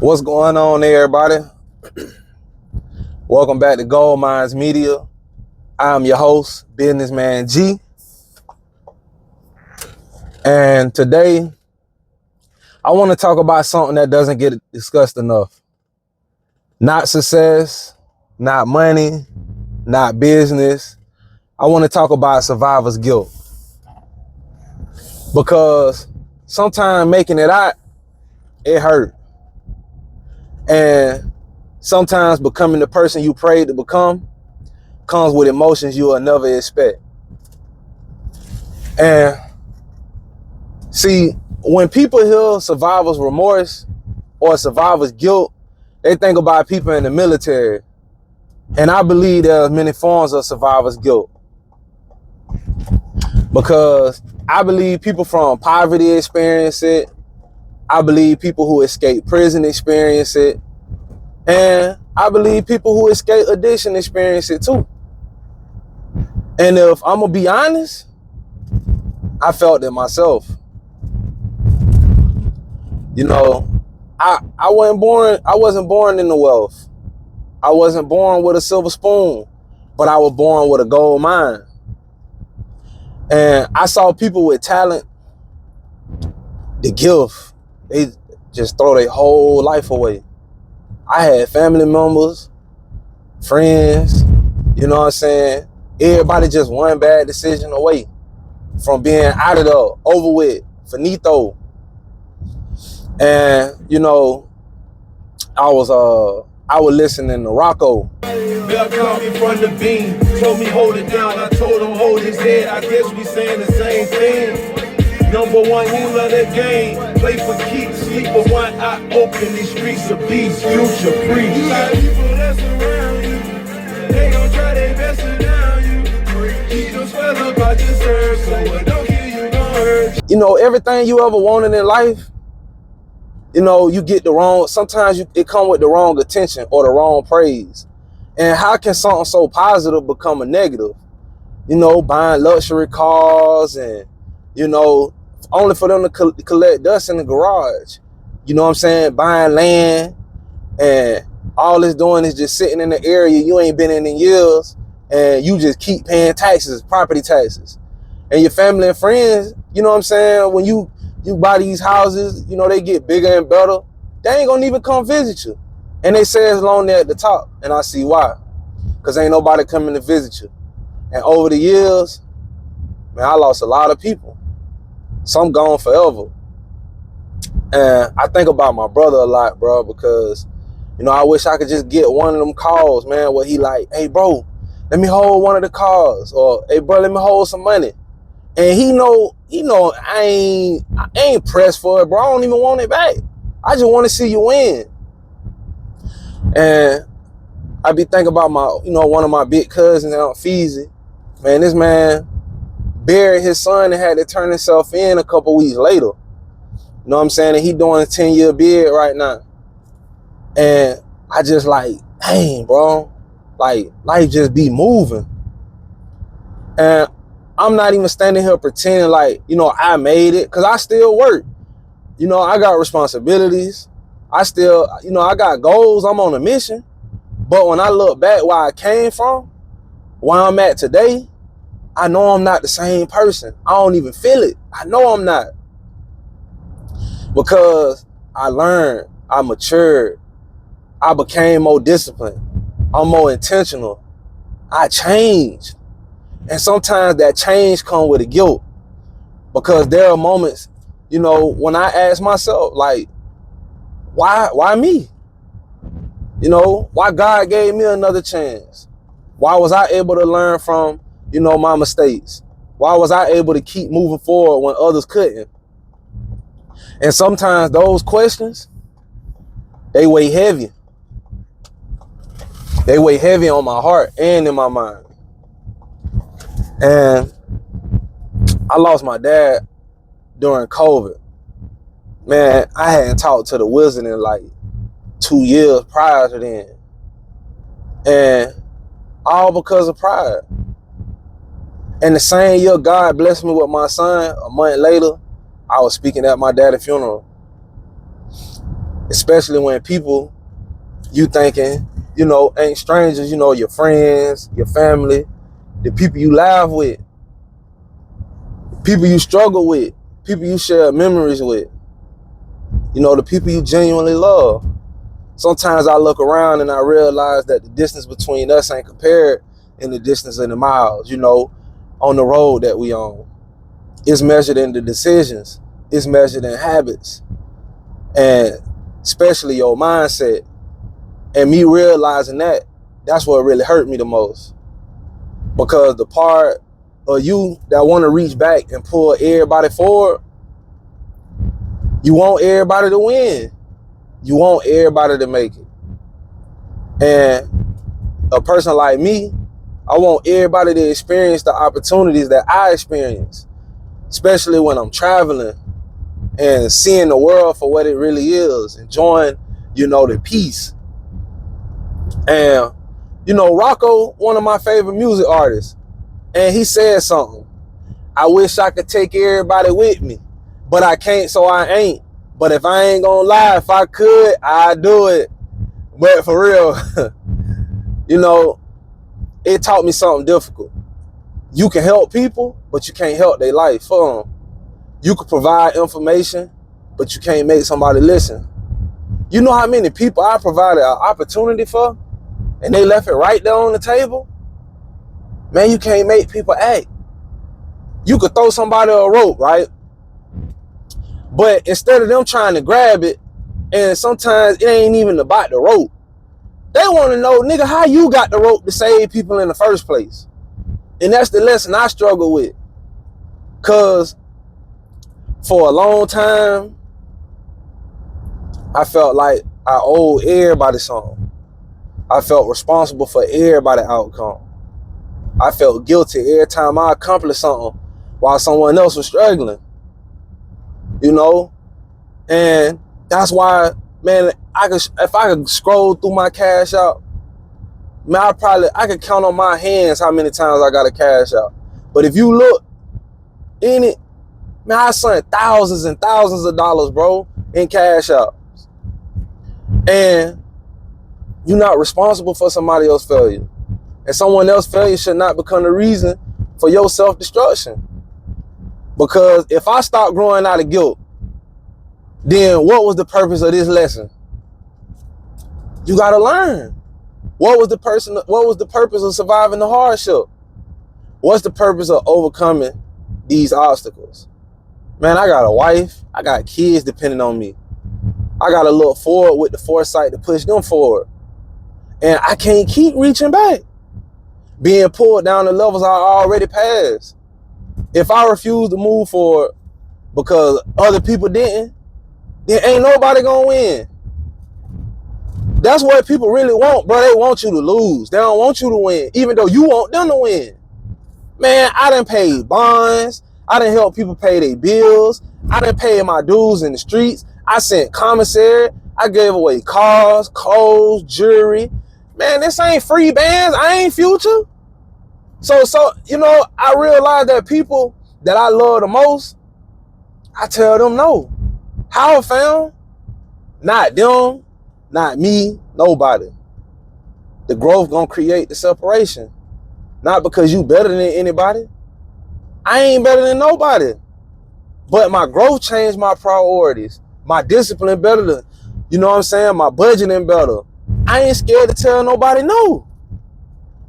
What's going on, everybody? Welcome back to Gold Mines Media. I'm your host, Businessman G. And today, I want to talk about something that doesn't get discussed enough. Not success, not money, not business. I want to talk about survivor's guilt. Because sometimes making it out, it hurt. And sometimes becoming the person you prayed to become comes with emotions you will never expect. And see, when people hear survivor's remorse or survivor's guilt, they think about people in the military. And I believe there are many forms of survivor's guilt. Because I believe people from poverty experience it. I believe people who escape prison experience it. And I believe people who escape addiction experience it too. And if I'm gonna be honest, I felt it myself. You know, I wasn't born in the wealth. I wasn't born with a silver spoon, but I was born with a gold mine. And I saw people with talent, the gift, they just throw their whole life away. I had family members, friends, you know what I'm saying? Everybody just one bad decision away from being out of the over with, finito. And, you know, I was listening to Rocco. Bell called me from the beam, told me hold it down. I told him hold his head. I guess we saying the same thing. Number one rule of the game, play for keeps. Sleep with one eye open. These streets of beast, future priest. You got people that's around you, they gon' try their best to down you. Keep them swell up out your serve, so what don't kill you gon' hurt. You know, everything you ever wanted in life, you know, you get the wrong, sometimes it come with the wrong attention or the wrong praise. And how can something so positive become a negative? You know, buying luxury cars and, you know, only for them to collect dust in the garage. You know what I'm saying? Buying land, and all it's doing is just sitting in the area you ain't been in years, and you just keep paying taxes, property taxes. And your family and friends, you know what I'm saying, when you buy these houses, you know, they get bigger and better. They ain't gonna even come visit you. And they say it's lonely at the top. And I see why. Because ain't nobody coming to visit you. And over the years, man, I lost a lot of people. Some gone forever. And I think about my brother a lot, bro, because, you know, I wish I could just get one of them calls, man, where he like, hey, bro, let me hold one of the cars. Or, hey, bro, let me hold some money. And he know I ain't pressed for it, bro. I don't even want it back. I just want to see you win. And I be thinking about one of my big cousins, Aunt Feezy. Man, this man buried his son and had to turn himself in a couple weeks later. You know what I'm saying? And he doing a 10-year bid right now. And I just like, dang, bro. Like, life just be moving. And I'm not even standing here pretending like, you know, I made it, because I still work. You know, I got responsibilities. I still, you know, I got goals. I'm on a mission. But when I look back where I came from, where I'm at today, I know I'm not the same person. I don't even feel it. I know I'm not. Because I learned, I matured, I became more disciplined, I'm more intentional, I changed. And sometimes that change comes with a guilt, because there are moments, you know, when I ask myself, like, why me? You know, why God gave me another chance? Why was I able to learn from, you know, my mistakes? Why was I able to keep moving forward when others couldn't? And sometimes those questions, they weigh heavy. They weigh heavy on my heart and in my mind. And I lost my dad during COVID. Man, I hadn't talked to the wizard in like 2 years prior to then. And all because of pride. And the same year God blessed me with my son, a month later, I was speaking at my daddy's funeral. Especially when people you thinking, ain't strangers, your friends, your family, the people you laugh with, people you struggle with, people you share memories with, the people you genuinely love. Sometimes I look around and I realize that the distance between us ain't compared in the distance in the miles, on the road that we on. It's measured in the decisions. It's measured in habits. And especially your mindset. And me realizing that's what really hurt me the most. Because the part of you that want to reach back and pull everybody forward, you want everybody to win. You want everybody to make it. And a person like me, I want everybody to experience the opportunities that I experience, especially when I'm traveling and seeing the world for what it really is, enjoying, the peace. And, Rocco, one of my favorite music artists, and he said something. I wish I could take everybody with me, but I can't, so I ain't. But if I ain't gonna lie, if I could, I'd do it. But for real, it taught me something difficult. You can help people, but you can't help their life for them. You can provide information, but you can't make somebody listen. You know how many people I provided an opportunity for, and they left it right there on the table? Man, you can't make people act. You could throw somebody a rope, right? But instead of them trying to grab it, and sometimes it ain't even about the rope, they want to know, nigga, how you got the rope to save people in the first place? And that's the lesson I struggle with. Because for a long time, I felt like I owed everybody something. I felt responsible for everybody's outcome. I felt guilty every time I accomplished something while someone else was struggling. And that's why, man, if I could scroll through my cash out, man, I could count on my hands how many times I got a cash out. But if you look in it, man, I sent thousands and thousands of dollars, bro, in cash outs. And you're not responsible for somebody else's failure. And someone else's failure should not become the reason for your self-destruction. Because if I stop growing out of guilt, then what was the purpose of this lesson? You gotta learn. What was the purpose of surviving the hardship? What's the purpose of overcoming these obstacles? Man, I got a wife, I got kids depending on me. I gotta look forward with the foresight to push them forward. And I can't keep reaching back, being pulled down the levels I already passed. If I refuse to move forward because other people didn't, then ain't nobody gonna win. That's what people really want, bro. They want you to lose. They don't want you to win, even though you want them to win. Man, I done paid bonds. I done helped people pay their bills. I done paid my dues in the streets. I sent commissary. I gave away cars, clothes, jewelry. Man, this ain't free bands. I ain't Future. So I realize that people that I love the most, I tell them no. How, fam? Not them, not me, nobody. The growth gonna create the separation. Not because you better than anybody. I ain't better than nobody. But my growth changed my priorities. My discipline better than, my budgeting better. I ain't scared to tell nobody no.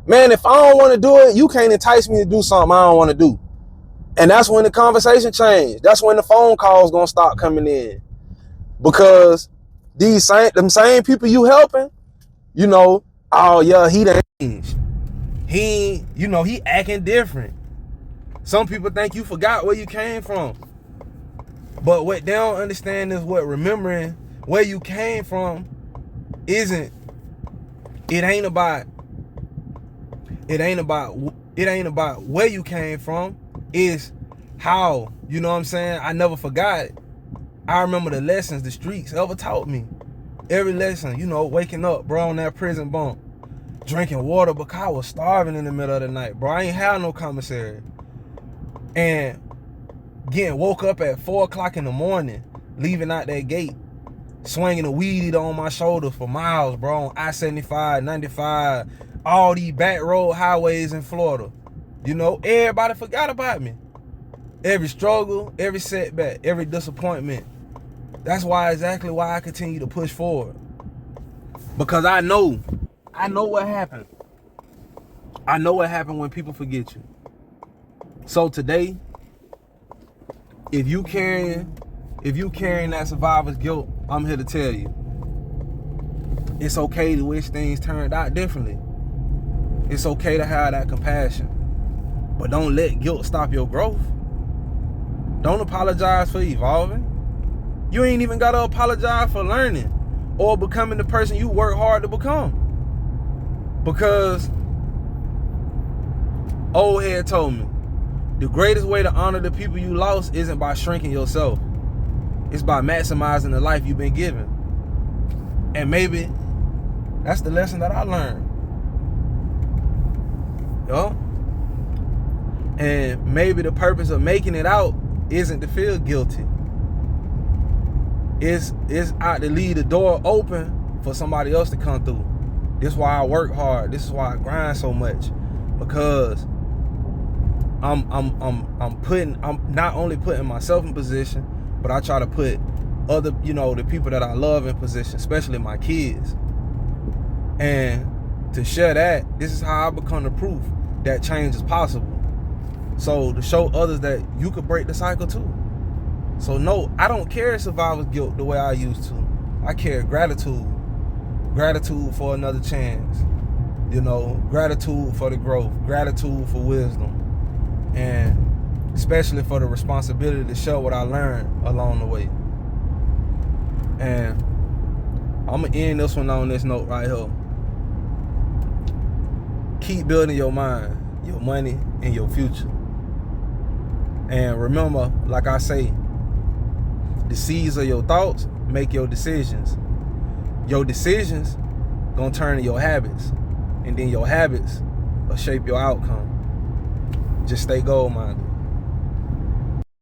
Man, if I don't want to do it, you can't entice me to do something I don't want to do. And that's when the conversation changed. That's when the phone calls gonna start coming in. Because them same people you helping, oh yeah, he done changed. He acting different. Some people think you forgot where you came from. But what they don't understand is what remembering where you came from it ain't about where you came from. It's how, I never forgot it. I remember the lessons the streets ever taught me. Every lesson, waking up, bro, on that prison bunk, drinking water because I was starving in the middle of the night, bro. I ain't had no commissary. And getting woke up at 4 o'clock in the morning, leaving out that gate swinging a weed eater on my shoulder for miles, bro, on I-75, 95, all these back road highways in Florida. You know, everybody forgot about me. Every struggle, every setback, every disappointment. That's exactly why I continue to push forward. Because I know what happened. I know what happened when people forget you. So today, if you carrying that survivor's guilt, I'm here to tell you, it's okay to wish things turned out differently. It's okay to have that compassion. But don't let guilt stop your growth. Don't apologize for evolving. You ain't even gotta apologize for learning or becoming the person you work hard to become. Because old head told me, the greatest way to honor the people you lost isn't by shrinking yourself. It's by maximizing the life you've been given. And maybe that's the lesson that I learned. Yo? And maybe the purpose of making it out isn't to feel guilty. It's out to leave the door open for somebody else to come through. This is why I work hard. This is why I grind so much. Because I'm not only putting myself in position, but I try to put other, the people that I love in position, especially my kids. And to share that, this is how I become the proof that change is possible. So to show others that you could break the cycle too. So no, I don't carry survivor's guilt the way I used to. I carry gratitude. Gratitude for another chance. Gratitude for the growth. Gratitude for wisdom. And especially for the responsibility to show what I learned along the way. And I'm going to end this one on this note right here. Keep building your mind, your money, and your future. And remember, like I say, the seeds of your thoughts make your decisions. Your decisions gonna turn to your habits. And then your habits will shape your outcome. Just stay goal-minded.